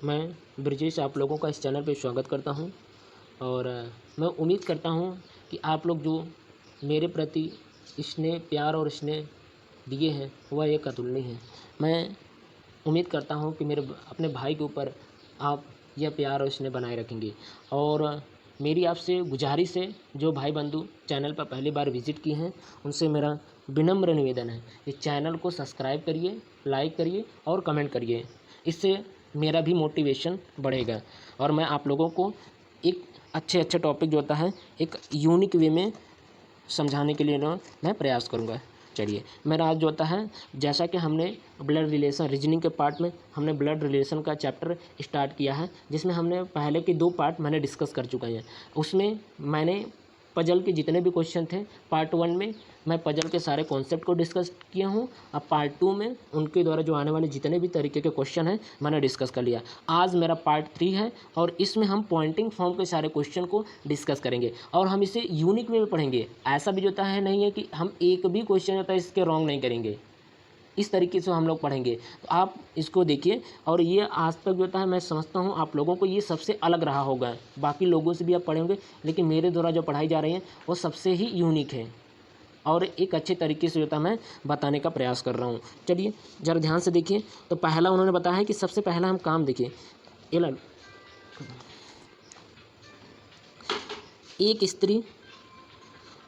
मैं ब्रजेश आप लोगों का इस चैनल पे स्वागत करता हूं और मैं उम्मीद करता हूं कि आप लोग जो मेरे प्रति स्नेह प्यार और स्नेह दिए हैं वह एक अतुलनीय है। मैं उम्मीद करता हूं कि मेरे अपने भाई के ऊपर आप यह प्यार और स्नेह बनाए रखेंगे और मेरी आपसे गुजारिश है, जो भाई बंधु चैनल पर पहली बार विज़िट किए हैं उनसे मेरा विनम्र निवेदन है कि चैनल को सब्सक्राइब करिए, लाइक करिए और कमेंट करिए। इससे मेरा भी मोटिवेशन बढ़ेगा और मैं आप लोगों को एक अच्छे टॉपिक जो होता है एक यूनिक वे में समझाने के लिए ना मैं प्रयास करूँगा। चलिए, मेरा आज जो होता है, जैसा कि हमने ब्लड रिलेशन रीजनिंग के पार्ट में हमने ब्लड रिलेशन का चैप्टर स्टार्ट किया है, जिसमें हमने पहले के 2 पार्ट मैंने डिस्कस कर चुका है। उसमें मैंने पजल के जितने भी क्वेश्चन थे पार्ट 1 में मैं पजल के सारे कॉन्सेप्ट को डिस्कस किया हूँ। अब पार्ट 2 में उनके द्वारा जो आने वाले जितने भी तरीके के क्वेश्चन हैं मैंने डिस्कस कर लिया। आज मेरा पार्ट 3 है और इसमें हम पॉइंटिंग फॉर्म के सारे क्वेश्चन को डिस्कस करेंगे और हम इसे यूनिक वे में पढ़ेंगे। ऐसा भी होता है नहीं है कि हम एक भी क्वेश्चन होता है इसके रॉन्ग नहीं करेंगे, इस तरीके से हम लोग पढ़ेंगे। तो आप इसको देखिए और ये आज तक जो होता है मैं समझता हूँ आप लोगों को ये सबसे अलग रहा होगा। बाकी लोगों से भी आप पढ़े होंगे, लेकिन मेरे द्वारा जो पढ़ाई जा रही है वो सबसे ही यूनिक है और एक अच्छे तरीके से जो होता मैं बताने का प्रयास कर रहा हूँ। चलिए ज़रा ध्यान से देखिए। तो पहला उन्होंने बताया है कि सबसे पहला हम काम देखिए,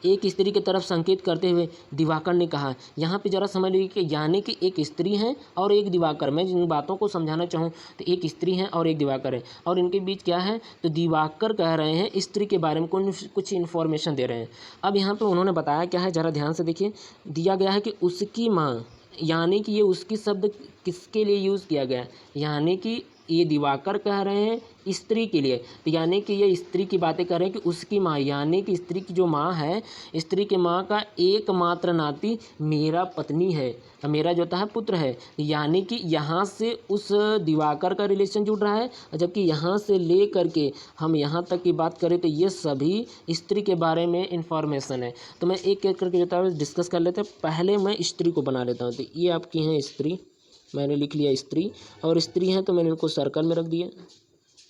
एक स्त्री की तरफ संकेत करते हुए दिवाकर ने कहा। यहाँ पे ज़रा समझ लीजिए कि यानी कि एक स्त्री है और एक दिवाकर। मैं जिन बातों को समझाना चाहूँ तो एक स्त्री है और एक दिवाकर है और इनके बीच क्या है, तो दिवाकर कह रहे हैं स्त्री के बारे में कुछ इन्फॉर्मेशन दे रहे हैं। अब यहाँ पे उन्होंने बताया क्या है, ज़रा ध्यान से देखिए। दिया गया है कि उसकी माँ, यानी कि ये उसकी शब्द किसके लिए यूज़ किया गया है, यानी कि ये दिवाकर कह रहे हैं स्त्री के लिए। तो यानी कि ये स्त्री की बातें कर रहे हैं कि उसकी माँ, यानी कि स्त्री की जो माँ है, स्त्री की माँ का एकमात्र नाती मेरा पत्नी है, मेरा जो होता है पुत्र है। यानी कि यहाँ से उस दिवाकर का रिलेशन जुड़ रहा है, जबकि यहाँ से ले करके हम यहाँ तक की बात करें तो ये सभी स्त्री के बारे में इंफॉर्मेशन है। तो मैं एक एक करके जो है डिस्कस कर लेते हैं। पहले मैं स्त्री को बना लेता हूँ। तो ये आपकी हैं स्त्री, मैंने लिख लिया स्त्री, और स्त्री हैं तो मैंने इनको सर्कल में रख दिया,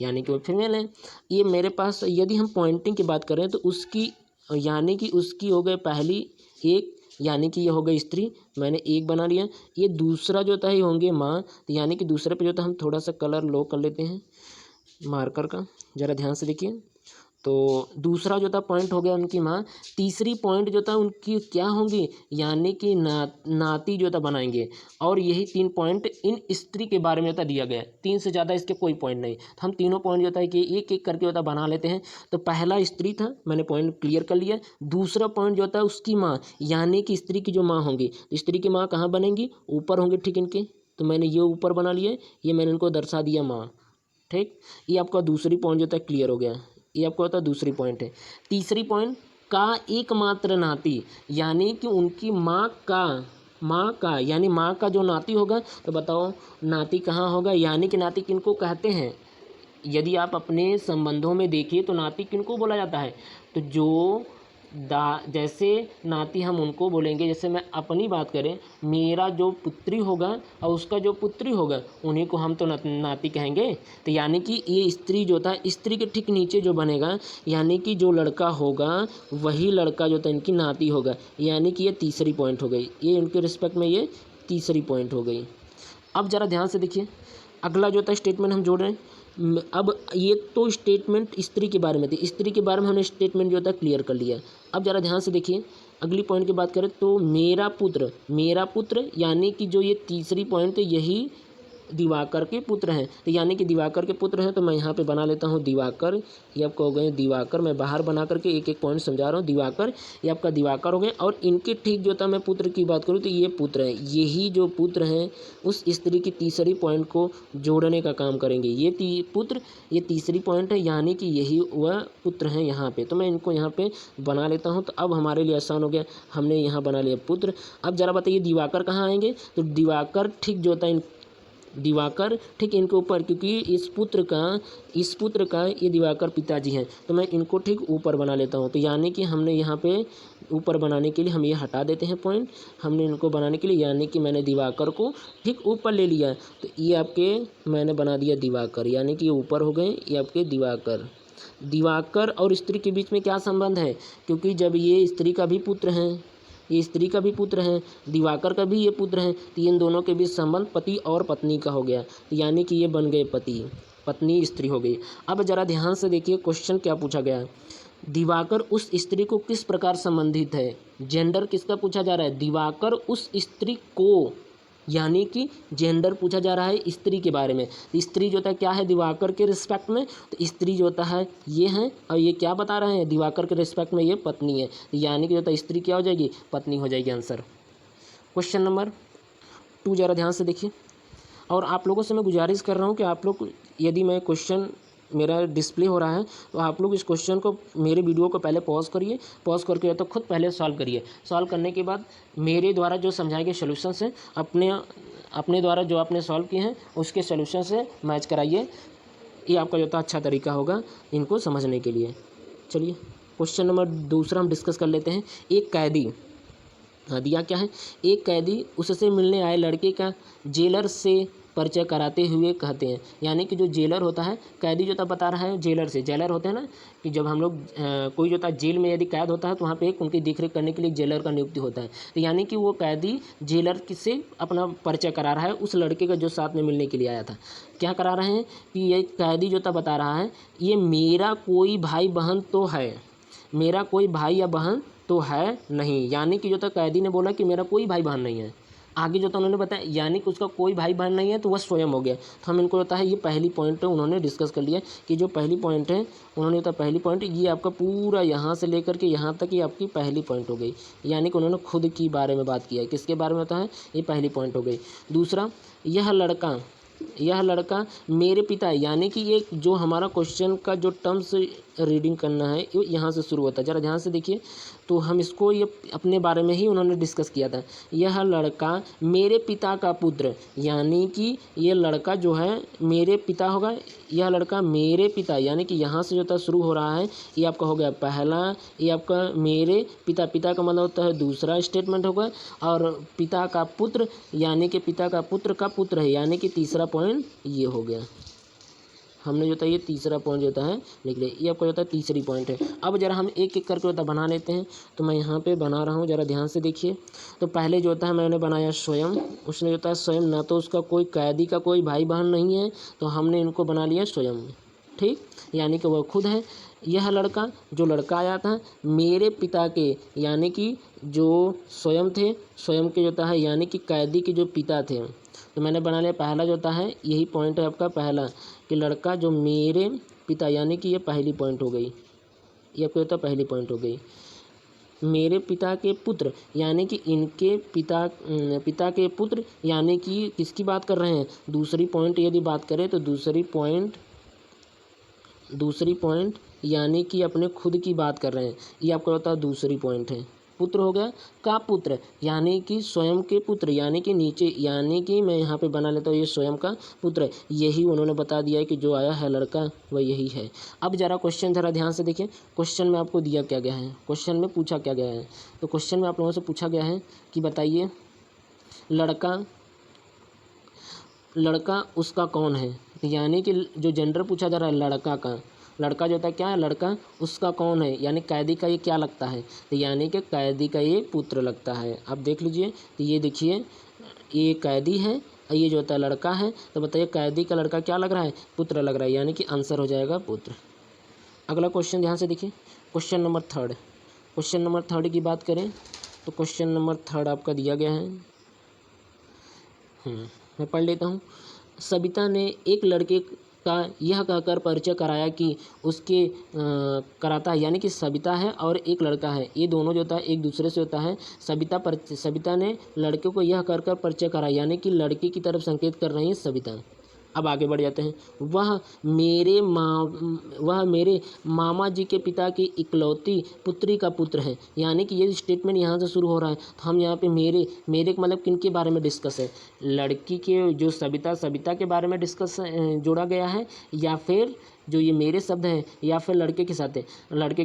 यानी कि वो फीमेल है। ये मेरे पास यदि हम पॉइंटिंग की बात करें तो उसकी, यानी कि उसकी हो गए पहली एक, यानी कि ये हो गई स्त्री, मैंने एक बना लिया। ये दूसरा जो होता है ये होंगे माँ, तो यानी कि दूसरे पे जो होता है हम थोड़ा सा कलर लो कर लेते हैं मार्कर का, ज़रा ध्यान से देखिए। तो दूसरा जो था पॉइंट हो गया उनकी माँ। तीसरी पॉइंट जो था उनकी क्या होंगी, यानी कि नाती जो था बनाएंगे। और यही 3 पॉइंट इन स्त्री के बारे में था दिया गया है। 3 से ज़्यादा इसके कोई पॉइंट नहीं। तो हम तीनों पॉइंट जो था कि एक एक करके होता बना लेते हैं। तो पहला स्त्री था, मैंने पॉइंट क्लियर कर लिया। दूसरा पॉइंट जो था उसकी माँ, यानी कि स्त्री की जो माँ होंगी, तो स्त्री की माँ कहाँ बनेंगी, ऊपर होंगे, ठीक इनके। तो मैंने ये ऊपर बना लिया, ये मैंने इनको दर्शा दिया माँ, ठीक। ये आपका दूसरी पॉइंट जो था क्लियर हो गया। ये आपको होता है दूसरी पॉइंट है। तीसरी पॉइंट का एकमात्र नाती, यानी कि उनकी माँ का यानी माँ का जो नाती होगा। तो बताओ नाती कहाँ होगा, यानी कि नाती किनको कहते हैं। यदि आप अपने संबंधों में देखिए तो नाती किनको बोला जाता है, तो जो जैसे नाती हम उनको बोलेंगे, जैसे मैं अपनी बात करें, मेरा जो पुत्री होगा और उसका जो पुत्री होगा उन्हीं को हम तो नाती कहेंगे। तो यानी कि ये स्त्री जो था, स्त्री के ठीक नीचे जो बनेगा, यानी कि जो लड़का होगा वही लड़का जो था इनकी नाती होगा। यानी कि ये तीसरी पॉइंट हो गई, ये इनके रिस्पेक्ट में ये तीसरी पॉइंट हो गई। अब ज़रा ध्यान से देखिए, अगला जो था स्टेटमेंट हम जोड़ रहे हैं। अब ये तो स्टेटमेंट स्त्री के बारे में थी, स्त्री के बारे में हमने स्टेटमेंट जो था क्लियर कर लिया। अब ज़रा ध्यान से देखिए, अगली पॉइंट की बात करें तो मेरा पुत्र, यानी कि जो ये तीसरी पॉइंट है यही दिवाकर के पुत्र हैं। तो यानी कि दिवाकर के पुत्र हैं, तो मैं यहाँ पे बना लेता हूँ दिवाकर। ये आपको हो गए दिवाकर, मैं बाहर बना करके एक एक पॉइंट समझा रहा हूँ। दिवाकर, ये आपका दिवाकर हो गए। और इनके ठीक जो था मैं पुत्र की बात करूँ तो ये पुत्र हैं, यही जो पुत्र हैं उस स्त्री की तीसरी पॉइंट को जोड़ने का काम करेंगे। ये पुत्र, ये तीसरी पॉइंट है, यानी कि यही वह पुत्र हैं यहाँ पे। तो मैं इनको यहाँ पे बना लेता हूँ। तो अब हमारे लिए आसान हो गया, हमने यहाँ बना लिया पुत्र। अब ज़रा बताइए दिवाकर कहाँ आएंगे, तो दिवाकर ठीक जो होता है दिवाकर, ठीक इनके ऊपर, क्योंकि इस पुत्र का ये दिवाकर पिताजी हैं, तो मैं इनको ठीक ऊपर बना लेता हूँ। तो यानी कि हमने यहाँ पे ऊपर बनाने के लिए हम ये हटा देते हैं पॉइंट, हमने इनको बनाने के लिए, यानी कि मैंने दिवाकर को ठीक ऊपर ले लिया, तो ये आपके मैंने बना दिया दिवाकर, यानी कि ये ऊपर हो गए, ये आपके दिवाकर। दिवाकर और स्त्री के बीच में क्या संबंध है, क्योंकि जब ये स्त्री का भी पुत्र हैं, ये स्त्री का भी पुत्र हैं, दिवाकर का भी ये पुत्र हैं, तो इन दोनों के बीच संबंध पति और पत्नी का हो गया, तो यानी कि ये बन गए पति, पत्नी स्त्री हो गई। अब जरा ध्यान से देखिए क्वेश्चन क्या पूछा गया है। दिवाकर उस स्त्री को किस प्रकार संबंधित है, जेंडर किसका पूछा जा रहा है, दिवाकर उस स्त्री को, यानी कि जेंडर पूछा जा रहा है स्त्री के बारे में। स्त्री जो होता है क्या है दिवाकर के रिस्पेक्ट में, तो स्त्री जो होता है ये है, और ये क्या बता रहे हैं दिवाकर के रिस्पेक्ट में ये पत्नी है, यानी कि जो होता है स्त्री क्या हो जाएगी, पत्नी हो जाएगी आंसर। क्वेश्चन नंबर 2 जरा ध्यान से देखिए, और आप लोगों से मैं गुजारिश कर रहा हूँ कि आप लोग, यदि मैं क्वेश्चन मेरा डिस्प्ले हो रहा है तो आप लोग इस क्वेश्चन को, मेरे वीडियो को पहले पॉज करिए, पॉज करके या तो खुद पहले सॉल्व करिए, सॉल्व करने के बाद मेरे द्वारा जो समझाए गए सोल्यूशंस हैं अपने द्वारा जो आपने सॉल्व किए हैं उसके सोल्यूशन से मैच कराइए, ये आपका जो था अच्छा तरीका होगा इनको समझने के लिए। चलिए क्वेश्चन नंबर 2 हम डिस्कस कर लेते हैं। एक कैदी, दिया क्या है, एक कैदी उससे मिलने आए लड़के का जेलर से परिचय कराते हुए कहते हैं, यानी कि जो जेलर होता है, कैदी जो था बता रहा है जेलर से, जेलर होते हैं ना कि जब हम लोग कोई जो था जेल में यदि कैद होता है तो वहाँ पे एक उनकी देखरेख करने के लिए जेलर का नियुक्ति होता है, तो यानी कि वो कैदी जेलर से अपना परिचय करा रहा है उस लड़के का जो साथ में मिलने के लिए आया था। क्या करा रहे हैं कि ये कैदी जो था बता रहा है, ये मेरा कोई भाई बहन तो है, मेरा कोई भाई या बहन तो है नहीं, यानी कि जो था कैदी ने बोला कि मेरा कोई भाई बहन नहीं है। आगे जो था उन्होंने बताया यानी कि उसका कोई भाई बहन नहीं है, तो वह स्वयं हो गया। तो हम इनको होता है ये पहली पॉइंट उन्होंने डिस्कस कर लिया कि जो पहली पॉइंट है उन्होंने होता पहली पॉइंट ये आपका पूरा यहाँ से लेकर के यहाँ तक ये आपकी पहली पॉइंट हो गई, यानी कि उन्होंने खुद की बारे में बात किया है, किसके बारे में होता है, ये पहली पॉइंट हो गई। दूसरा, यह लड़का मेरे पिता, यानी कि ये जो हमारा क्वेश्चन का जो टर्म्स रीडिंग करना है ये यहाँ से शुरू होता है, ज़रा ध्यान से देखिए। तो हम इसको ये अपने बारे में ही उन्होंने डिस्कस किया था। यह लड़का मेरे पिता का पुत्र, यानी कि ये लड़का जो है मेरे पिता होगा, यह लड़का मेरे पिता, यानी कि यहाँ से जो था शुरू हो रहा है, ये आपका हो गया पहला, ये आपका मेरे पिता, पिता का मतलब होता है दूसरा स्टेटमेंट होगा, और पिता का पुत्र, यानी कि पिता का पुत्र का पुत्र है, यानी कि तीसरा पॉइंट ये हो गया। हमने जो था ये तीसरा पॉइंट जो है लिख लिया, ये आपका जो है तीसरी पॉइंट है। अब जरा हम एक एक करके होता बना लेते हैं, तो मैं यहाँ पे बना रहा हूँ, जरा ध्यान से देखिए। तो पहले जो होता है मैंने बनाया स्वयं, उसने जो था स्वयं, ना तो उसका कोई कैदी का कोई भाई बहन नहीं है, तो हमने इनको बना लिया स्वयं, ठीक, यानी कि वह खुद है। यह लड़का, जो लड़का आया था मेरे पिता के, यानी कि जो स्वयं थे, स्वयं के जो है यानी कि कैदी के जो पिता थे, तो मैंने बना लिया पहला जो है यही पॉइंट है आपका पहला, कि लड़का जो मेरे पिता, यानी कि ये पहली पॉइंट हो गई, ये आपको होता पहली पॉइंट हो गई। मेरे पिता के पुत्र, यानी कि इनके पिता के पुत्र, यानी कि किसकी बात कर रहे हैं, दूसरी पॉइंट यदि बात करें तो दूसरी पॉइंट यानी कि अपने खुद की बात कर रहे हैं, ये आपका होता है दूसरी पॉइंट है। पुत्र हो गया का पुत्र, यानी कि स्वयं के पुत्र, यानी कि नीचे, यानी कि मैं यहाँ पे बना लेता हूँ ये स्वयं का पुत्र, यही उन्होंने बता दिया है कि जो आया है लड़का वह यही है। अब जरा क्वेश्चन जरा ध्यान से देखिए, क्वेश्चन में आपको दिया क्या गया है, क्वेश्चन में पूछा क्या गया है। तो क्वेश्चन में आप लोगों से पूछा गया है कि बताइए लड़का उसका कौन है, यानी कि जो जेंडर पूछा जा रहा है लड़का का, लड़का जो होता है क्या है, लड़का उसका कौन है, यानी कैदी का ये क्या लगता है, तो यानी कि कैदी का ये पुत्र लगता है। अब देख लीजिए, तो ये देखिए ये कैदी है और ये जो होता है लड़का है, तो बताइए कैदी का लड़का क्या लग रहा है, पुत्र लग रहा है, यानी कि आंसर हो जाएगा पुत्र। अगला क्वेश्चन ध्यान से देखिए, क्वेश्चन नंबर 3 की बात करें तो क्वेश्चन नंबर 3 आपका दिया गया है, मैं पढ़ लेता हूँ। सबिता ने एक लड़के का यह कहकर परिचय कराया कि उसके कराता है, यानी कि सबिता है और एक लड़का है, ये दोनों जो होता है एक दूसरे से होता है। सबिता ने लड़के को यह कहकर परिचय कराया, यानी कि लड़के की तरफ संकेत कर रही है सबिता, अब आगे बढ़ जाते हैं। वह मेरे मामा जी के पिता की इकलौती पुत्री का पुत्र है। यानी कि ये स्टेटमेंट यहाँ से शुरू हो रहा है, तो हम यहाँ पे मेरे का मतलब किन के बारे में डिस्कस है, लड़की के जो सविता के बारे में डिस्कस जोड़ा गया है, या फिर जो ये मेरे शब्द हैं, या फिर लड़के के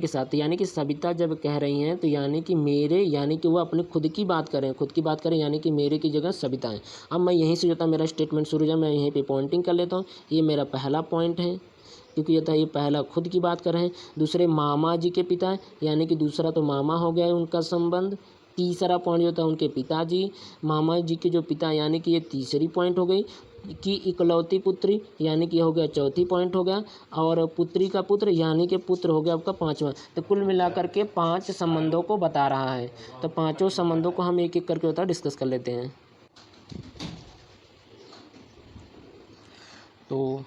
साथ। यानी कि सविता जब कह रही हैं तो यानी कि मेरे, यानी कि वो अपने खुद की बात करें, यानी कि मेरे की जगह सविता है। अब मैं यहीं से जो था मेरा स्टेटमेंट शुरू हो, मैं यहीं पे पॉइंटिंग कर लेता हूँ। ये मेरा पहला पॉइंट है, क्योंकि ये था, ये पहला खुद की बात कर रहे हैं। दूसरे मामा जी के पिता, यानी कि दूसरा तो मामा हो गया है उनका संबंध। तीसरा पॉइंट जो था उनके पिताजी, मामा जी के जो पिता, यानी कि ये तीसरी पॉइंट हो गई। की इकलौती पुत्री, यानी कि हो गया चौथी पॉइंट हो गया। और पुत्री का पुत्र, यानी कि पुत्र हो गया आपका पांचवा। तो कुल मिलाकर के 5 संबंधों को बता रहा है। तो पांचों संबंधों को हम एक एक करके होता डिस्कस कर लेते हैं। तो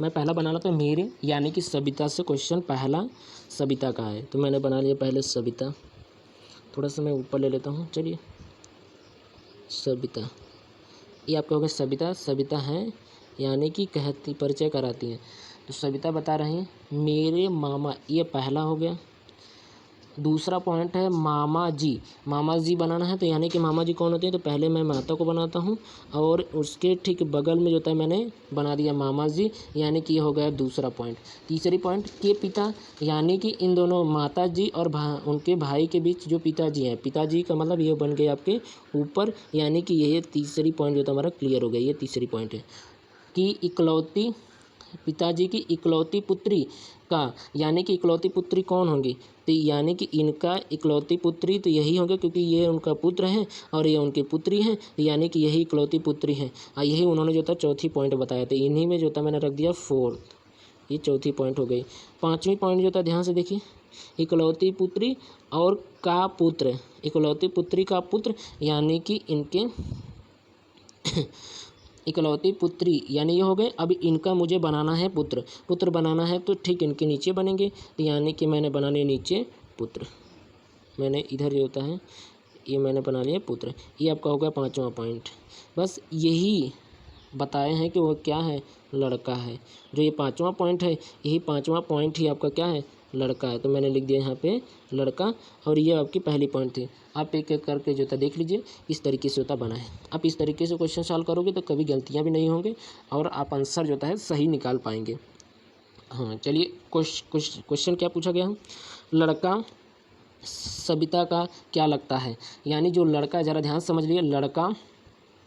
मैं पहला बना लेता हूँ मेरे, यानी कि सविता से क्वेश्चन पहला सविता का है। तो मैंने बना लिया पहले सविता, थोड़ा सा मैं ऊपर ले लेता हूँ। चलिए, सविता, ये आपका हो गया सविता हैं, यानी कि कहती, परिचय कराती हैं। तो सविता बता रही हैं मेरे मामा, ये पहला हो गया। दूसरा पॉइंट है मामा जी बनाना है। तो यानी कि मामा जी कौन होते हैं, तो पहले मैं माता को बनाता हूँ, और उसके ठीक बगल में जो था मैंने बना दिया मामा जी, यानी कि ये हो गया दूसरा पॉइंट। तीसरी पॉइंट के पिता, यानी कि इन दोनों माता जी और उनके भाई के बीच जो पिताजी हैं, पिताजी का मतलब ये बन गए आपके ऊपर, यानी कि ये तीसरी पॉइंट जो था हमारा क्लियर हो गया। ये तीसरी पॉइंट है कि इकलौती, पिताजी की इकलौती पुत्री का, यानी कि इकलौती पुत्री कौन होंगी, तो यानी कि इनका इकलौती पुत्री तो यही होंगे, क्योंकि ये उनका पुत्र हैं और ये उनकी पुत्री हैं, यानी कि यही इकलौती पुत्री हैं। और यही उन्होंने जो था चौथी पॉइंट बताया था, इन्हीं में जो था मैंने रख दिया 4, ये चौथी पॉइंट हो गई। पाँचवीं पॉइंट जो था ध्यान से देखिए, इकलौती पुत्री और का पुत्र, इकलौती पुत्री का पुत्र, यानी कि इनके इकलौती पुत्री, यानी ये हो गए। अब इनका मुझे बनाना है पुत्र बनाना है, तो ठीक इनके नीचे बनेंगे। तो यानी कि मैंने बना लिया नीचे पुत्र, मैंने इधर जो होता है ये मैंने बना लिया पुत्र। ये आपका हो गया 5वां पॉइंट। बस यही बताए हैं कि वो क्या है, लड़का है। जो ये 5वां पॉइंट है, यही 5वां पॉइंट ही आपका क्या है, लड़का है। तो मैंने लिख दिया यहाँ पे लड़का, और ये आपकी पहली पॉइंट थी। आप एक एक करके जो था देख लीजिए, इस तरीके से होता बना है। आप इस तरीके से क्वेश्चन सॉल्व करोगे तो कभी गलतियाँ भी नहीं होंगी, और आप आंसर जो है सही निकाल पाएंगे। हाँ चलिए, क्वेश्चन क्या पूछा गया है, लड़का सविता का क्या लगता है। यानी जो लड़का, ज़रा ध्यान समझ लिए, लड़का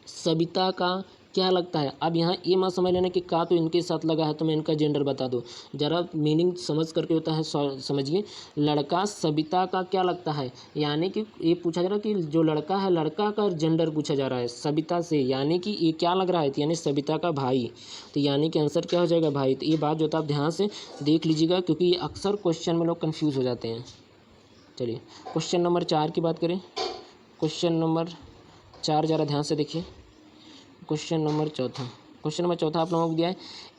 सविता का क्या लगता है। अब यहाँ ये मत समझ लेना कि का तो इनके साथ लगा है तो मैं इनका जेंडर बता दूँ, ज़रा मीनिंग समझ करके होता है समझिए। लड़का सविता का क्या लगता है, यानी कि ये पूछा जा रहा है कि जो लड़का है, लड़का का जेंडर पूछा जा रहा है सविता से, यानी कि ये क्या लग रहा है, यानी सविता का भाई। तो यानी कि आंसर क्या हो जाएगा, भाई। तो ये बात जो था आप ध्यान से देख लीजिएगा, क्योंकि ये अक्सर क्वेश्चन में लोग कन्फ्यूज़ हो जाते हैं। चलिए क्वेश्चन नंबर 4 की बात करें। क्वेश्चन नंबर 4 ज़रा ध्यान से देखिए। क्वेश्चन नंबर चौथा आप लोगों को दिया है,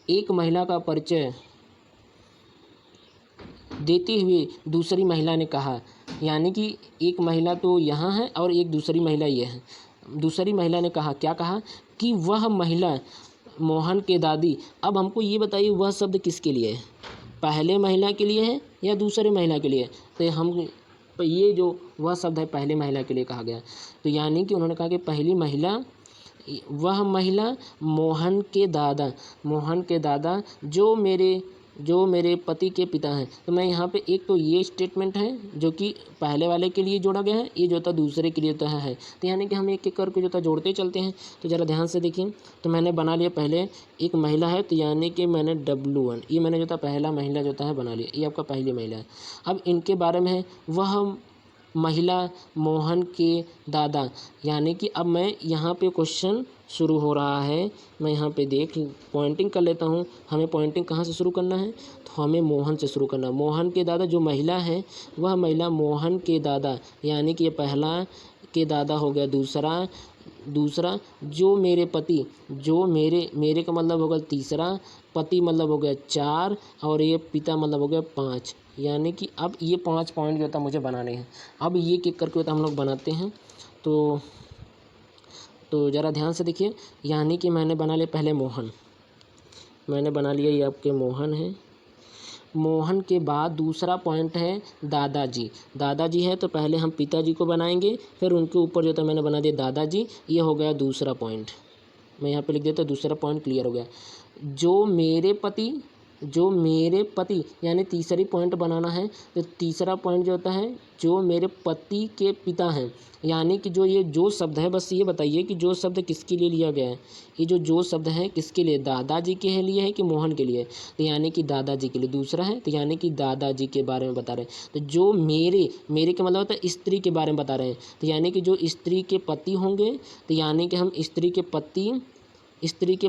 एक महिला का परिचय देते हुए दूसरी महिला ने कहा, यानी कि एक महिला तो यहाँ है और एक दूसरी महिला ये है। दूसरी महिला ने कहा, क्या कहा, कि वह महिला मोहन के दादी। अब हमको ये बताइए वह शब्द किसके लिए है, पहले महिला के लिए है या दूसरे महिला के लिए। तो हम ये जो वह शब्द है पहले महिला के लिए कहा गया। तो यानी कि उन्होंने कहा कि पहली महिला, वह महिला मोहन के दादा जो मेरे पति के पिता हैं। तो मैं यहाँ पे एक तो ये स्टेटमेंट है जो कि पहले वाले के लिए जोड़ा गया है, ये जो था दूसरे के लिए तो है। तो यानी कि हम एक एक करके जो था जोड़ते चलते हैं। तो ज़रा ध्यान से देखिए, तो मैंने बना लिया पहले एक महिला है, तो यानी कि मैंने W1, ये मैंने जो था पहला महिला जो था है बना लिया, ये आपका पहली महिला है। अब इनके बारे में है, वह महिला मोहन के दादा, यानी कि अब मैं यहाँ पे क्वेश्चन शुरू हो रहा है, मैं यहाँ पे देख पॉइंटिंग कर लेता हूँ। हमें पॉइंटिंग कहाँ से शुरू करना है, तो हमें मोहन से शुरू करना है। मोहन के दादा जो महिला है, वह महिला मोहन के दादा, यानी कि ये पहला के दादा हो गया। दूसरा जो मेरे पति, जो मेरे का मतलब होगा तीसरा, पति मतलब हो गया 4, और ये पिता मतलब हो गया 5। यानी कि अब ये 5 पॉइंट जो था मुझे बनाने हैं। अब ये किक करके होता हम लोग बनाते हैं। तो ज़रा ध्यान से देखिए, यानी कि मैंने बना लिया पहले मोहन, मैंने बना लिया, ये आपके मोहन है। मोहन के बाद दूसरा पॉइंट है दादाजी। दादाजी है तो पहले हम पिताजी को बनाएंगे, फिर उनके ऊपर जो था मैंने बना दिया दादाजी। ये हो गया दूसरा पॉइंट, मैं यहाँ पे लिख देता हूँ, दूसरा पॉइंट क्लियर हो गया। जो मेरे पति यानी तीसरी पॉइंट बनाना है, तो तीसरा पॉइंट जो होता है जो मेरे पति के पिता हैं, यानी कि जो ये जो शब्द है, बस ये बताइए कि जो शब्द किसके लिए लिया गया है। ये जो शब्द है किसके लिए, दादाजी के लिए है कि मोहन के लिए, तो यानी कि दादाजी के लिए। दूसरा है तो यानी कि दादाजी के बारे में बता रहे हैं। तो जो मेरे के मतलब होता है स्त्री के बारे में बता रहे हैं, तो यानी कि जो स्त्री के पति होंगे, तो यानी कि हम स्त्री के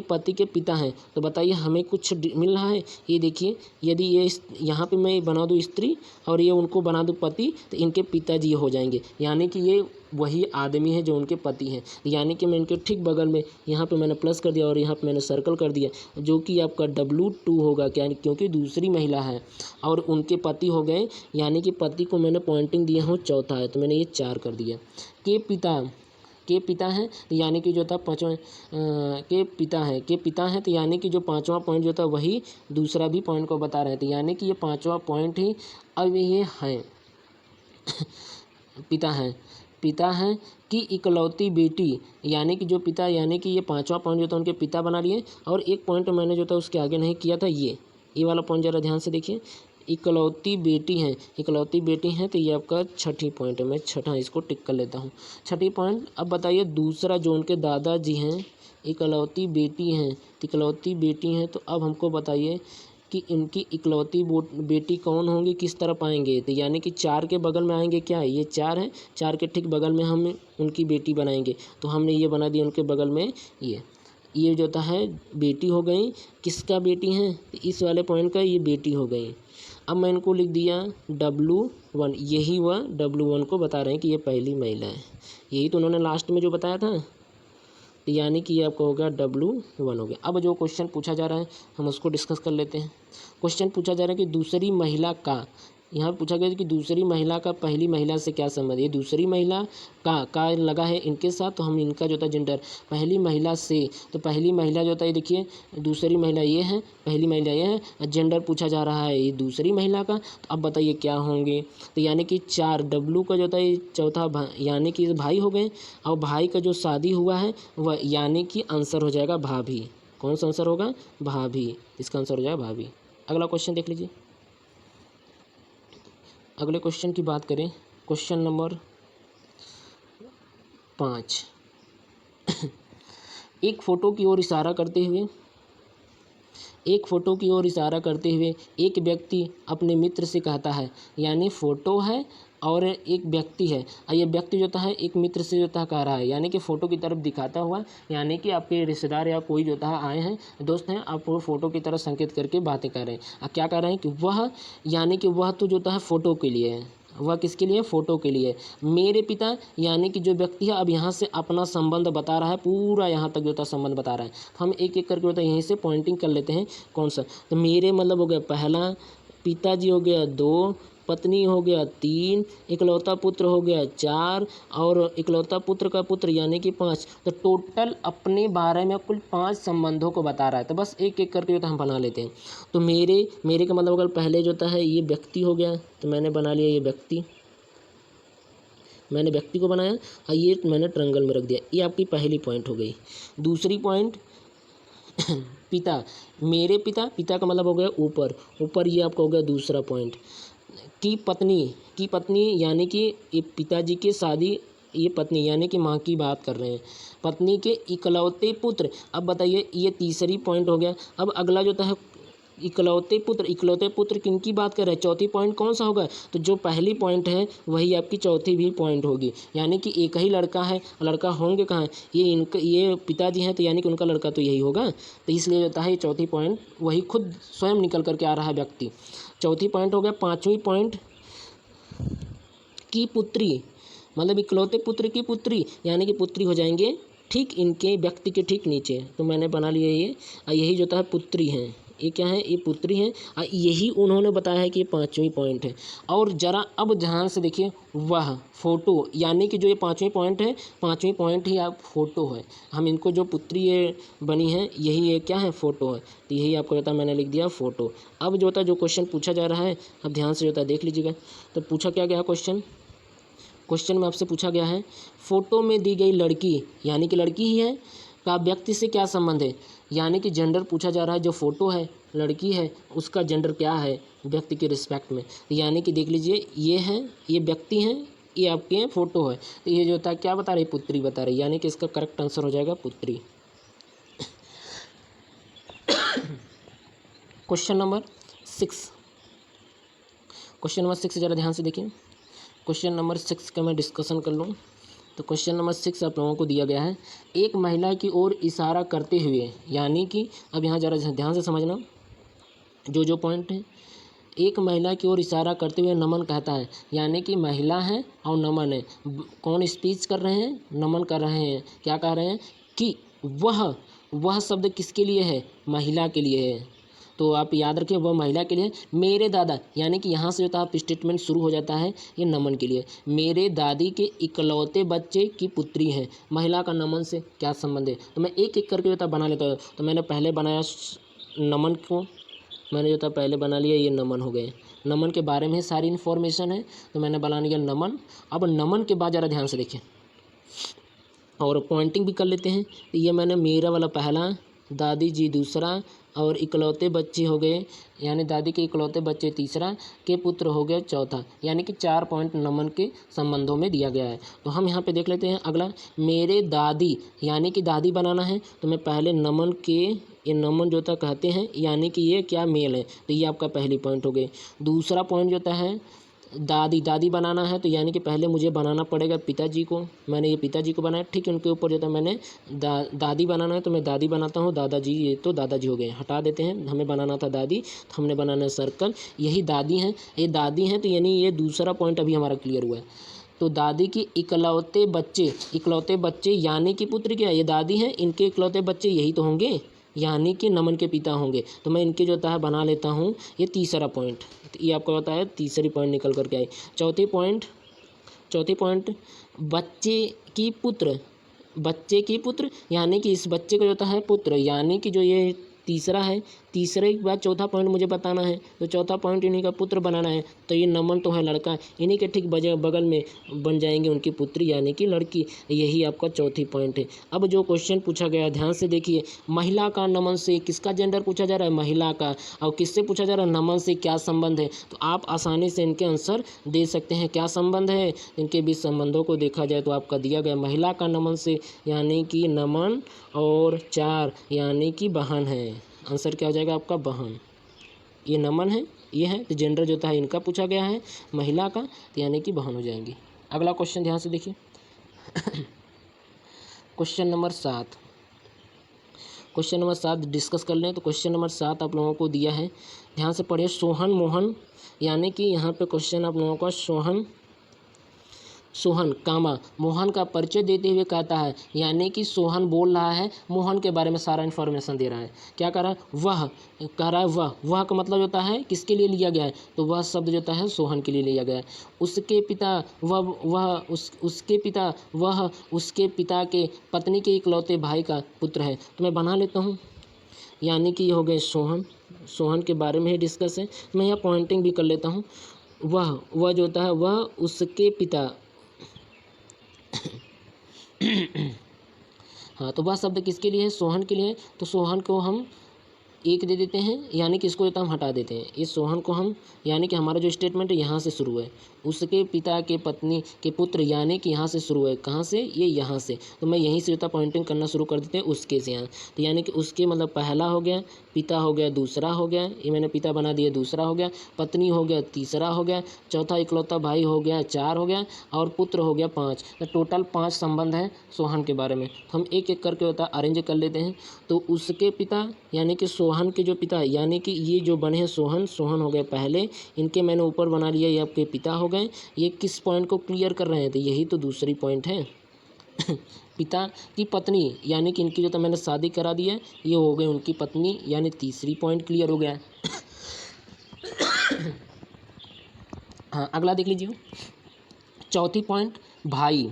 पति के पिता हैं। तो बताइए हमें कुछ मिल रहा है। ये देखिए, यदि ये यहाँ पे मैं बना दूँ स्त्री और ये उनको बना दूँ पति, तो इनके पिताजी हो जाएंगे, यानी कि ये वही आदमी है जो उनके पति हैं। यानी कि मैं इनके ठीक बगल में यहाँ पे मैंने प्लस कर दिया और यहाँ पे मैंने सर्कल कर दिया, जो कि आपका W2 होगा, क्या, क्योंकि दूसरी महिला है और उनके पति हो गए, यानी कि पति को मैंने पॉइंटिंग दिया हूँ चौथा है, तो मैंने ये 4 कर दिया। के पिता हैं, तो यानी कि जो था पाँचवें के पिता हैं, तो यानी कि जो पाँचवा पॉइंट जो था वही दूसरा भी पॉइंट को बता रहे थे, यानी कि ये पाँचवा पॉइंट ही अब ये हैं पिता हैं कि इकलौती बेटी, यानी कि जो पिता, यानी कि ये पाँचवा पॉइंट जो था उनके पिता बना लिए। और एक पॉइंट मैंने जो था उसके आगे नहीं किया था, ये वाला पॉइंट ज़रा ध्यान से देखिए, इकलौती बेटी हैं, तो ये आपका छठी पॉइंट है। मैं छठा इसको टिक कर लेता हूँ, छठी पॉइंट। अब बताइए दूसरा जो उनके दादाजी हैं, इकलौती बेटी हैं, तो अब हमको बताइए कि इनकी इकलौती बेटी कौन होंगी, किस तरफ आएंगे, तो यानी कि 4 के बगल में आएंगे। क्या ये 4 है, 4 के ठीक बगल में हम उनकी बेटी बनाएंगे, तो हमने ये बना दिया उनके बगल में। ये जो है बेटी हो गई, किसका बेटी है, इस वाले पॉइंट का ये बेटी हो गई। अब मैं इनको लिख दिया W1, यही वह W1 को बता रहे हैं कि ये पहली महिला है, यही तो उन्होंने लास्ट में जो बताया था, तो यानी कि ये आपका हो गया W1 हो गया। अब जो क्वेश्चन पूछा जा रहा है हम उसको डिस्कस कर लेते हैं। क्वेश्चन पूछा जा रहा है कि दूसरी महिला का, यहाँ पूछा गया कि दूसरी महिला का पहली महिला से क्या संबंध है। ये दूसरी महिला का लगा है इनके साथ, तो हम इनका जो था जेंडर, पहली महिला से, तो पहली महिला जो था ये देखिए, दूसरी महिला ये है, पहली महिला ये है, जेंडर पूछा जा रहा है ये दूसरी महिला का। तो अब बताइए क्या होंगे, तो यानी कि 4 W का जो था ये चौथा यानी कि भाई हो गए, और भाई का जो शादी हुआ है वह, यानी कि आंसर हो जाएगा भाभी। कौन सा आंसर होगा, भाभी, इसका आंसर हो जाएगा भाभी। अगला क्वेश्चन देख लीजिए। अगले क्वेश्चन की बात करें, क्वेश्चन नंबर 5। एक फ़ोटो की ओर इशारा करते हुए एक व्यक्ति अपने मित्र से कहता है, यानी फ़ोटो है और एक व्यक्ति है, ये व्यक्ति जो है एक मित्र से जो कह रहा है, यानी कि फ़ोटो की तरफ दिखाता हुआ, यानी कि आपके रिश्तेदार या कोई जो आए हैं, दोस्त हैं, आप वो फ़ोटो की तरफ संकेत करके बातें कर रहे हैं। अब क्या कर रहे हैं कि वह, यानी कि वह तो जो है फ़ोटो के लिए है, वह किसके लिए, फ़ोटो के लिए। मेरे पिता, यानी कि जो व्यक्ति है अब यहाँ से अपना संबंध बता रहा है, पूरा यहाँ तक जो था संबंध बता रहा है। तो हम एक एक करके होता है यहीं से पॉइंटिंग कर लेते हैं कौन सा। तो मेरे मतलब हो गया पहला, पिताजी हो गया 2, पत्नी हो गया 3, इकलौता पुत्र हो गया 4, और इकलौता पुत्र का पुत्र यानी कि 5। तो टोटल अपने बारे में कुल 5 संबंधों को बता रहा है। तो बस एक एक करके जो था हम बना लेते हैं। तो मेरे का मतलब अगर पहले जो है ये व्यक्ति हो गया, तो मैंने बना लिया ये व्यक्ति, मैंने व्यक्ति को बनाया और ये मैंने ट्रायंगल में रख दिया। ये आपकी पहली पॉइंट हो गई। दूसरी पॉइंट पिता, मेरे पिता का मतलब हो गया ऊपर, ये आपका हो गया दूसरा पॉइंट। की पत्नी यानी कि ये पिताजी के शादी, ये पत्नी यानी कि माँ की बात कर रहे हैं, पत्नी के इकलौते पुत्र। अब बताइए ये तीसरी पॉइंट हो गया। अब अगला जो है इकलौते पुत्र किनकी बात कर रहे हैं, चौथी पॉइंट कौन सा होगा, तो जो पहली पॉइंट है वही आपकी चौथी भी पॉइंट होगी, यानी कि एक ही लड़का है, लड़का होंगे कहाँ, ये पिताजी हैं, तो यानी कि उनका लड़का तो यही होगा। तो इसलिए जो है चौथी पॉइंट वही खुद स्वयं निकल करके आ रहा है व्यक्ति, चौथी पॉइंट हो गया। पाँचवीं पॉइंट की पुत्री, मतलब इकलौते पुत्र की पुत्री, यानी कि पुत्री हो जाएंगे ठीक इनके व्यक्ति के ठीक नीचे। तो मैंने बना लिया ये, यही जो है पुत्री हैं, ये क्या है, ये पुत्री है। यही उन्होंने बताया है कि ये 5वीं पॉइंट है। और जरा अब ध्यान से देखिए, वह फोटो, यानी कि जो ये 5वीं पॉइंट है, 5वीं पॉइंट ही आप फोटो है। हम इनको जो पुत्री ये बनी है, यही ये क्या है, फोटो है। तो यही आपको बता, मैंने लिख दिया फोटो। अब जो होता है, जो क्वेश्चन पूछा जा रहा है, अब ध्यान से जो होता है देख लीजिएगा। तो पूछा क्या गया क्वेश्चन में आपसे पूछा गया है, फोटो में दी गई लड़की, यानी कि लड़की ही है, का व्यक्ति से क्या संबंध है। यानी कि जेंडर पूछा जा रहा है, जो फोटो है, लड़की है, उसका जेंडर क्या है व्यक्ति के रिस्पेक्ट में। यानी कि देख लीजिए, ये है, ये व्यक्ति हैं, ये आपके फोटो है। तो ये जो होता है क्या बता रही, पुत्री बता रही। यानी कि इसका करेक्ट आंसर हो जाएगा पुत्री। क्वेश्चन नंबर 6 ज़रा ध्यान से देखिए। क्वेश्चन नंबर 6 का मैं डिस्कशन कर लूँ। तो क्वेश्चन नंबर 6 आप लोगों को दिया गया है, एक महिला की ओर इशारा करते हुए, यानी कि अब यहाँ ज़रा ध्यान से समझना जो पॉइंट है। एक महिला की ओर इशारा करते हुए नमन कहता है, यानी कि महिला है और नमन है। कौन स्पीच कर रहे हैं, नमन कर रहे हैं। क्या कह रहे हैं कि वह शब्द किसके लिए है, महिला के लिए है। तो आप याद रखिए, वह महिला के लिए, मेरे दादा, यानी कि यहाँ से जो था आप स्टेटमेंट शुरू हो जाता है, ये नमन के लिए। मेरे दादी के इकलौते बच्चे की पुत्री है। महिला का नमन से क्या संबंध है। तो मैं एक एक करके जो था बना लेता हूँ। तो मैंने पहले बनाया नमन को, मैंने जो था पहले बना लिया, ये नमन हो गए। नमन के बारे में सारी इन्फॉर्मेशन है, तो मैंने बना लिया नमन। अब नमन के बाद ज़रा ध्यान से देखिए और पॉइंटिंग भी कर लेते हैं। ये मैंने मेरा वाला पहला, दादी जी दूसरा, और इकलौते बच्चे हो गए, यानी दादी के इकलौते बच्चे तीसरा, के पुत्र हो गए चौथा। यानी कि 4 पॉइंट नमन के संबंधों में दिया गया है। तो हम यहाँ पे देख लेते हैं अगला, मेरे दादी, यानी कि दादी बनाना है। तो मैं पहले नमन के, ये नमन जो था कहते हैं, यानी कि ये क्या मेल है। तो ये आपका पहली पॉइंट हो गई। दूसरा पॉइंट जो है दादी बनाना है। तो यानी कि पहले मुझे बनाना पड़ेगा पिताजी को। मैंने ये पिताजी को बनाया, ठीक है। उनके ऊपर जो था मैंने दादी बनाना है, तो मैं दादी बनाता हूँ। दादाजी, ये तो दादाजी हो गए, हटा देते हैं। हमें बनाना था दादी, तो हमने बनाना है सर्कल। यही दादी हैं, ये दादी हैं। तो यानी ये दूसरा पॉइंट अभी हमारा क्लियर हुआ है। तो दादी की इकलौते बच्चे यानी कि पुत्र क्या है, ये दादी हैं, इनके इकलौते बच्चे यही तो होंगे, यानी कि नमन के पिता होंगे। तो मैं इनके जो होता है बना लेता हूँ, ये तीसरा पॉइंट। तो ये आपको होता है तीसरी पॉइंट निकल करके आई। चौथी पॉइंट बच्चे की पुत्र, यानी कि इस बच्चे का जो होता है पुत्र, यानी कि जो ये तीसरा है, तीसरे के बाद चौथा पॉइंट मुझे बताना है। तो चौथा पॉइंट इन्हीं का पुत्र बनाना है। तो ये नमन तो है लड़का, इन्हीं के ठीक बगल में बन जाएंगे उनकी पुत्री, यानी कि लड़की। यही आपका चौथी पॉइंट है। अब जो क्वेश्चन पूछा गया, ध्यान से देखिए, महिला का नमन से, किसका जेंडर पूछा जा रहा है, महिला का। और किससे पूछा जा रहा है, नमन से क्या संबंध है। तो आप आसानी से इनके आंसर दे सकते हैं। क्या संबंध है, इनके बीच संबंधों को देखा जाए तो आपका दिया गया महिला का नमन से, यानी कि नमन, और 4 यानी कि बहन है। आंसर क्या हो जाएगा आपका, बहन। ये नमन है, ये है। तो जेंडर जो था इनका पूछा गया है, महिला का, तो यानी कि बहन हो जाएंगी। अगला क्वेश्चन ध्यान से देखिए। क्वेश्चन नंबर 7 डिस्कस कर लें। तो क्वेश्चन नंबर 7 आप लोगों को दिया है, ध्यान से पढ़िए। सोहन मोहन, यानी कि यहाँ पे क्वेश्चन आप लोगों का सोहन कामा मोहन का परिचय देते हुए कहता है, यानी कि सोहन बोल रहा है, मोहन के बारे में सारा इन्फॉर्मेशन दे रहा है। क्या कह रहा है, वह कह रहा है, वह का मतलब होता है किसके लिए लिया गया है। तो वह शब्द जो होता है सोहन के लिए लिया गया है। उसके पिता, वह उसके पिता के पत्नी के इकलौते भाई का पुत्र है। तो मैं बना लेता हूँ, यानी कि ये हो गए सोहन के बारे में ही डिस्कस है। मैं यहाँ पॉइंटिंग भी कर लेता हूँ। वह जो होता है, वह उसके पिता हाँ, तो वह शब्द किसके लिए है, सोहन के लिए है। तो सोहन को हम 1 दे देते हैं, यानी कि इसको जो हम हटा देते हैं। इस सोहन को हम, यानी कि हमारा जो स्टेटमेंट है यहाँ से शुरू है, उसके पिता के पत्नी के पुत्र, यानी कि यहाँ से शुरू है। कहाँ से, ये यहाँ से। तो मैं यहीं से जो था पॉइंटिंग करना शुरू कर देते हैं, उसके से यहाँ। तो यानी कि उसके मतलब पहला हो गया, पिता हो गया, दूसरा हो गया, ये मैंने पिता बना दिया, दूसरा हो गया, पत्नी हो गया, तीसरा हो गया, चौथा इकलौता भाई हो गया, 4 हो गया, और पुत्र हो गया 5। तो टोटल 5 संबंध है सोहन के बारे में। तो हम एक एक करके होता अरेंज कर लेते हैं। तो उसके पिता, यानी कि सोहन के जो पिता, यानी कि ये जो बने हैं सोहन हो गए पहले, इनके मैंने ऊपर बना लिया, ये आपके पिता हो गए। ये किस पॉइंट को क्लियर कर रहे हैं, तो यही तो दूसरी पॉइंट है। पिता की पत्नी यानी कि इनकी जो था मैंने शादी करा दी है, ये हो गई उनकी पत्नी, यानी तीसरी पॉइंट क्लियर हो गया है। हाँ, अगला देख लीजिए, चौथी पॉइंट, भाई।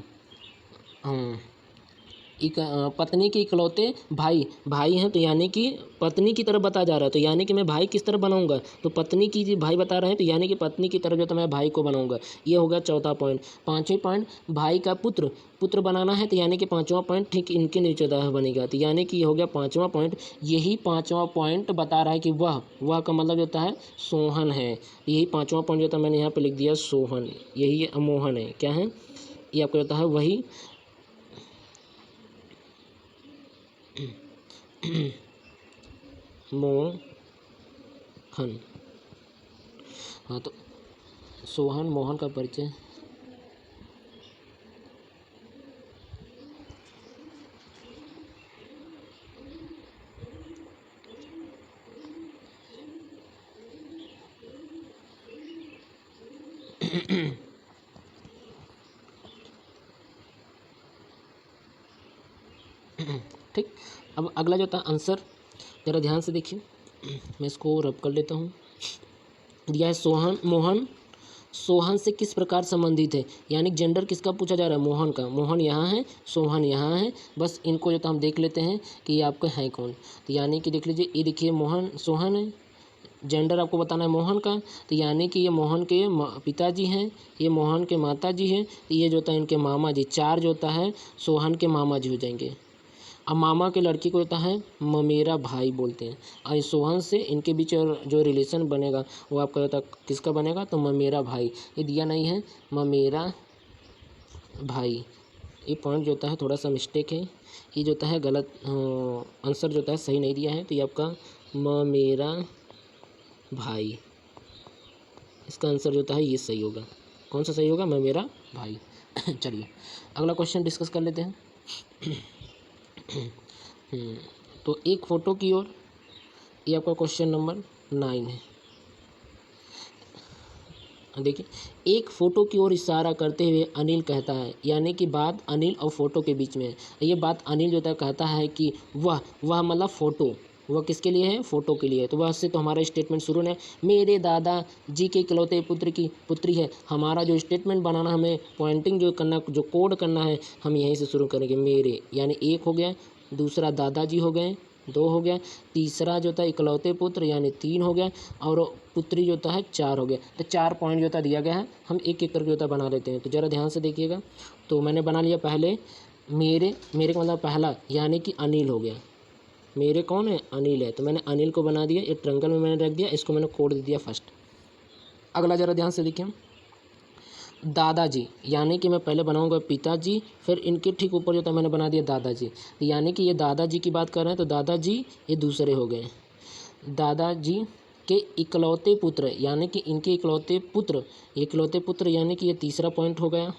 पत्नी के इकलौते भाई हैं, तो यानी कि पत्नी की तरफ बता जा रहा है, तो यानी कि मैं भाई किस तरफ बनाऊंगा, तो पत्नी की जी भाई बता रहे हैं, तो यानी कि पत्नी की तरफ जो तो मैं भाई को बनाऊंगा। ये हो गया चौथा पॉइंट। पाँचवें पॉइंट, भाई का पुत्र बनाना है, तो यानी कि पाँचवा पॉइंट ठीक इनके नीचे बनेगा, तो यानी कि ये हो गया पाँचवा पॉइंट। यही पाँचवा पॉइंट बता रहा है कि वह का मतलब जो होता है सोहन है। यही पाँचवा पॉइंट जो था मैंने यहाँ पे लिख दिया सोहन, यही मोहन है। क्या है ये आपको होता है वही मोहन। हाँ, तो सोहन मोहन का परिचय। ठीक, अब अगला जो था आंसर ज़रा ध्यान से देखिए, मैं इसको रब कर लेता हूँ। दिया है मोहन सोहन से किस प्रकार संबंधित है, यानी जेंडर किसका पूछा जा रहा है, मोहन का। मोहन यहाँ है, सोहन यहाँ है, बस इनको जो तो हम देख लेते हैं कि ये आपके हैं कौन। तो यानी कि देख लीजिए, ये देखिए मोहन सोहन है, जेंडर आपको बताना है मोहन का, तो यानी कि ये मोहन के पिताजी हैं, ये मोहन के माताजी हैं, तो ये जो होता है इनके मामा जी, चार जो होता है सोहन के मामा जी हो जाएंगे। अब मामा के लड़की को होता है ममेरा भाई बोलते हैं, और सोहन से इनके बीच और जो रिलेशन बनेगा वो आपका होता है किसका बनेगा, तो ममेरा भाई। ये दिया नहीं है ममेरा भाई, ये पॉइंट जो होता है थोड़ा सा मिस्टेक है, ये जो होता है गलत आंसर जो होता है सही नहीं दिया है, तो ये आपका ममेरा भाई, इसका आंसर जो होता है ये सही होगा। कौन सा सही होगा, ममेरा भाई। चलिए अगला क्वेश्चन डिस्कस कर लेते हैं। तो एक फ़ोटो की ओर, ये आपका क्वेश्चन नंबर 9 है। देखिए, एक फ़ोटो की ओर इशारा करते हुए अनिल कहता है, यानी कि बात अनिल और फ़ोटो के बीच में है। ये बात अनिल जो है कहता है कि वह मतलब फ़ोटो, वह किसके लिए है, फ़ोटो के लिए है। तो वह से तो हमारा स्टेटमेंट शुरू है, मेरे दादा जी के इकलौते पुत्र की पुत्री है। हमारा जो स्टेटमेंट बनाना, हमें पॉइंटिंग जो करना, जो कोड करना है, हम यहीं से शुरू करेंगे। मेरे यानी एक हो गया, दूसरा दादाजी हो गए, 2 हो गया, तीसरा जो था इकलौते पुत्र यानी 3 हो गया, और पुत्री जो है 4 हो गया। तो 4 पॉइंट जो था दिया गया है, हम एक एक करके जो था बना लेते हैं। तो ज़रा ध्यान से देखिएगा, तो मैंने बना लिया पहले मेरे का मतलब पहला यानी कि अनिल हो गया। मेरे कौन है, अनिल है, तो मैंने अनिल को बना दिया, एक ट्रायंगल में मैंने रख दिया, इसको मैंने कोड दे दिया फर्स्ट। अगला ज़रा ध्यान से देखिए, दादाजी यानी कि मैं पहले बनाऊंगा पिताजी, फिर इनके ठीक ऊपर जो था मैंने बना दिया दादाजी, यानी कि ये दादाजी की बात कर रहे हैं, तो दादाजी ये दूसरे हो गए। दादाजी के इकलौते पुत्र यानी कि इनके इकलौते पुत्र यानी कि ये तीसरा पॉइंट हो गया,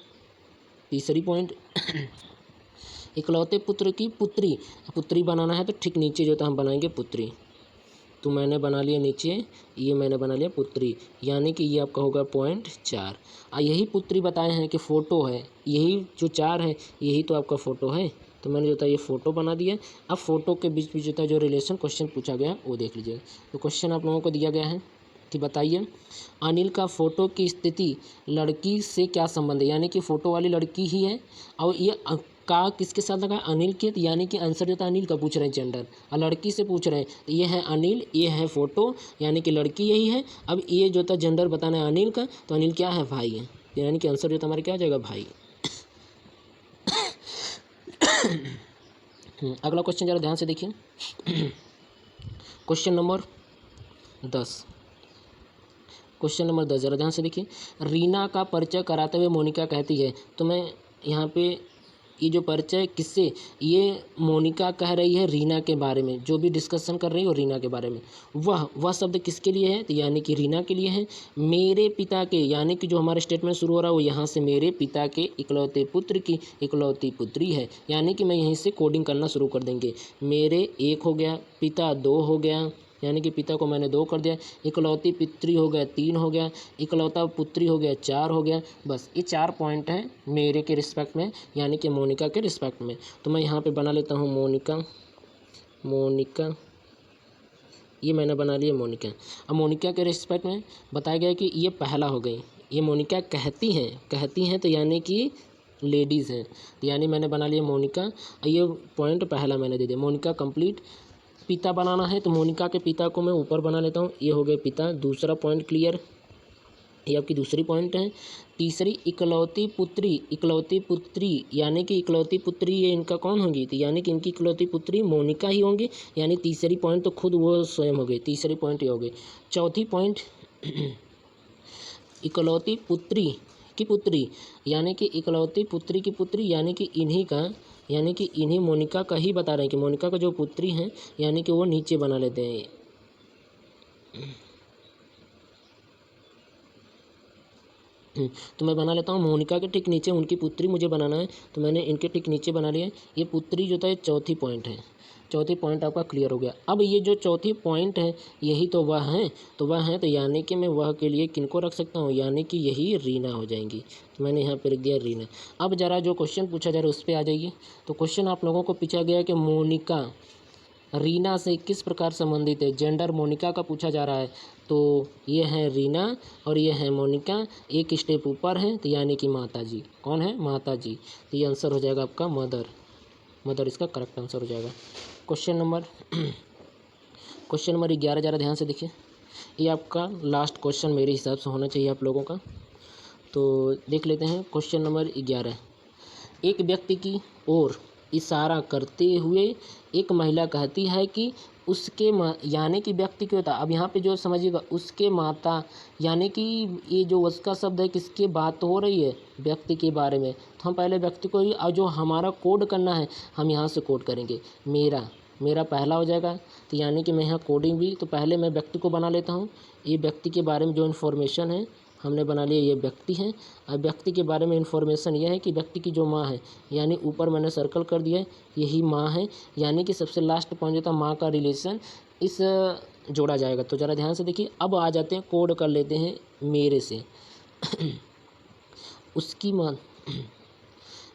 तीसरी पॉइंट। इकलौते पुत्र की पुत्री बनाना है, तो ठीक नीचे जो था हम बनाएंगे पुत्री, तो मैंने बना लिया नीचे, ये मैंने बना लिया पुत्री, यानी कि ये आपका होगा पॉइंट 4। यही पुत्री बताए हैं कि फ़ोटो है, यही जो 4 है यही तो आपका फ़ोटो है, तो मैंने जो था ये फ़ोटो बना दिया। अब फ़ोटो के बीच जो था जो रिलेशन क्वेश्चन पूछा गया वो देख लीजिए। तो क्वेश्चन आप लोगों को दिया गया है कि बताइए अनिल का फ़ोटो की स्थिति लड़की से क्या संबंध है, यानी कि फ़ोटो वाली लड़की ही है, और ये का किसके साथ लगा, अनिल के, यानी कि आंसर जो था अनिल का पूछ रहे हैं जेंडर, और लड़की से पूछ रहे हैं, तो ये है अनिल, ये है फ़ोटो यानी कि लड़की यही है। अब ये जो था जेंडर बताना है अनिल का, तो अनिल क्या है, भाई है, यानी कि आंसर जो था हमारे क्या हो जाएगा, भाई। अगला क्वेश्चन ज़रा ध्यान से देखिए, क्वेश्चन नंबर 10, ज़रा ध्यान से देखिए। रीना का परिचय कराते हुए मोनिका कहती है, तो मैं यहाँ पे ये जो परिचय किससे, ये मोनिका कह रही है रीना के बारे में, जो भी डिस्कशन कर रही है वो रीना के बारे में। वह शब्द किसके लिए है, तो यानी कि रीना के लिए है। मेरे पिता के, यानी कि जो हमारा स्टेटमेंट शुरू हो रहा है वो यहाँ से, मेरे पिता के इकलौते पुत्र की इकलौती पुत्री है, यानी कि मैं यहीं से कोडिंग करना शुरू कर देंगे। मेरे 1 हो गया, पिता 2 हो गया, यानी कि पिता को मैंने 2 कर दिया। इकलौती पुत्री हो गया 3 हो गया, इकलौता पुत्री हो गया 4 हो गया। बस ये 4 पॉइंट हैं मेरे के रिस्पेक्ट में, यानी कि मोनिका के रिस्पेक्ट में। तो मैं यहाँ पे बना लेता हूँ मोनिका, ये मैंने बना लिया मोनिका। अब मोनिका के रिस्पेक्ट में बताया गया कि ये पहला हो गई, ये मोनिका कहती हैं तो यानी कि लेडीज़ हैं, तो यानी मैंने बना लिया मोनिका। ये पॉइंट पहला मैंने दे दिया, मोनिका कंप्लीट। पिता बनाना है तो मोनिका के पिता को मैं ऊपर बना लेता हूँ, ये हो गए पिता, दूसरा पॉइंट क्लियर, ये आपकी दूसरी पॉइंट है। तीसरी इकलौती पुत्री यानी कि इकलौती पुत्री ये इनका कौन होंगी, तो यानी कि इनकी इकलौती पुत्री मोनिका ही होंगी, यानी तीसरी पॉइंट तो खुद वो स्वयं हो गई, तीसरी पॉइंट ये हो गई। चौथी पॉइंट इकलौती पुत्री की पुत्री यानी कि इकलौती पुत्री की पुत्री यानी कि इन्हीं मोनिका का ही बता रहे हैं कि मोनिका का जो पुत्री हैं, यानी कि वो नीचे बना लेते हैं। तो मैं बना लेता हूँ मोनिका के ठीक नीचे उनकी पुत्री मुझे बनाना है, तो मैंने इनके ठीक नीचे बना लिया। ये पुत्री जो था ये चौथी पॉइंट है, चौथी पॉइंट आपका क्लियर हो गया। अब ये जो चौथी पॉइंट है यही तो वह है, तो यानी कि मैं वह के लिए किनको रख सकता हूँ, यानी कि यही रीना हो जाएंगी। तो मैंने यहाँ पे रख दिया रीना। अब ज़रा जो क्वेश्चन पूछा जा रहा है उस पर आ जाइए। तो क्वेश्चन आप लोगों को पूछा गया कि मोनिका रीना से किस प्रकार संबंधित है, जेंडर मोनिका का पूछा जा रहा है। तो ये है रीना और ये है मोनिका, एक स्टेप ऊपर है, तो यानी कि माता जी। कौन है, माता जी। तो ये आंसर हो जाएगा आपका मदर इसका करेक्ट आंसर हो जाएगा। क्वेश्चन नंबर 11 ज़रा ध्यान से देखिए, ये आपका लास्ट क्वेश्चन मेरे हिसाब से होना चाहिए आप लोगों का। तो देख लेते हैं क्वेश्चन नंबर 11। एक व्यक्ति की ओर इशारा करते हुए एक महिला कहती है कि उसके यानी कि व्यक्ति क्यों था। अब यहाँ पे जो समझिएगा उसके माता, यानी कि ये जो उसका शब्द है किसकी बात हो रही है, व्यक्ति के बारे में। तो हम पहले व्यक्ति को ही, और जो हमारा कोड करना है हम यहाँ से कोड करेंगे। मेरा पहला हो जाएगा, तो यानी कि मैं यहाँ कोडिंग भी, तो पहले मैं व्यक्ति को बना लेता हूँ। ये व्यक्ति के बारे में जो इन्फॉर्मेशन है हमने बना लिया, ये व्यक्ति है। अब व्यक्ति के बारे में इन्फॉर्मेशन यह है कि व्यक्ति की जो माँ है, यानी ऊपर मैंने सर्कल कर दिया है, यही माँ है, यानी कि सबसे लास्ट पॉइंट जो था माँ का रिलेशन इस जोड़ा जाएगा। तो ज़रा ध्यान से देखिए। अब आ जाते हैं कोड कर लेते हैं मेरे से उसकी माँ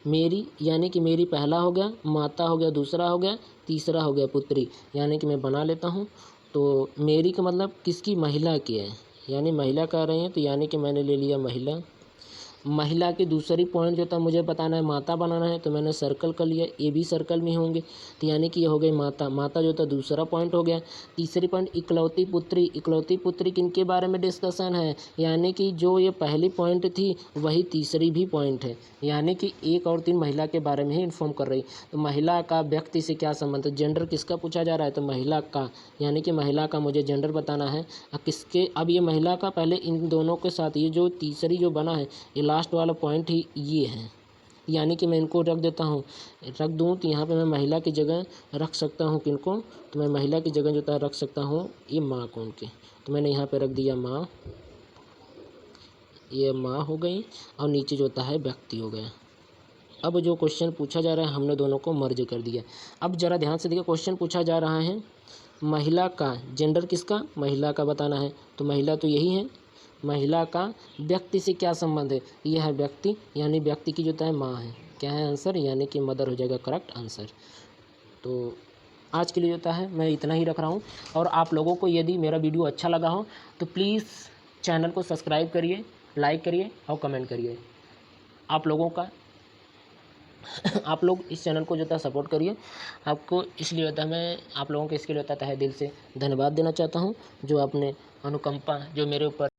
मेरी, यानी कि मेरी पहला हो गया, माता हो गया दूसरा हो गया, तीसरा हो गया पुत्री, यानी कि मैं बना लेता हूँ। तो मेरी का मतलब किसकी, महिला की है, यानी महिला कह रहे हैं, तो यानी कि मैंने ले लिया महिला की दूसरी पॉइंट जो था मुझे बताना है, माता बनाना है, तो मैंने सर्कल कर लिया, ये भी सर्कल में होंगे, तो यानी कि ये हो गई माता जो था दूसरा पॉइंट हो गया। तीसरी पॉइंट इकलौती पुत्री किनके बारे में डिस्कशन है, यानी कि जो ये पहली पॉइंट थी वही तीसरी भी पॉइंट है, यानी कि 1 और 3 महिला के बारे में ही इन्फॉर्म कर रही। तो महिला का व्यक्ति से क्या संबंध है, जेंडर किसका पूछा जा रहा है, तो महिला का, यानी कि महिला का मुझे जेंडर बताना है। अब ये महिला का पहले इन दोनों के साथ ये जो तीसरी जो बना है, ये लास्ट वाला पॉइंट ही ये है, यानी कि मैं इनको रख दूँ तो यहाँ पे मैं महिला की जगह रख सकता हूँ किनको, तो मैं महिला की जगह जो था रख सकता हूँ ये माँ को उनके, तो मैंने यहाँ पे रख दिया माँ, ये माँ हो गई, और नीचे जो होता है व्यक्ति हो गया। अब जो क्वेश्चन पूछा जा रहा है हमने दोनों को मर्ज कर दिया। अब ज़रा ध्यान से देखिए, क्वेश्चन पूछा जा रहा है महिला का जेंडर किसका, महिला का बताना है, तो महिला तो यही है, महिला का व्यक्ति से क्या संबंध है, यह है व्यक्ति, यानी व्यक्ति की जो है माँ है, क्या है आंसर, यानी कि मदर हो जाएगा करेक्ट आंसर। तो आज के लिए होता है मैं इतना ही रख रहा हूँ, और आप लोगों को यदि मेरा वीडियो अच्छा लगा हो तो प्लीज़ चैनल को सब्सक्राइब करिए, लाइक करिए और कमेंट करिए। आप लोग इस चैनल को जो था सपोर्ट करिए। आपको इसलिए होता है, मैं आप लोगों को इसके लिए होता है दिल से धन्यवाद देना चाहता हूँ, जो आपने अनुकंपा जो मेरे ऊपर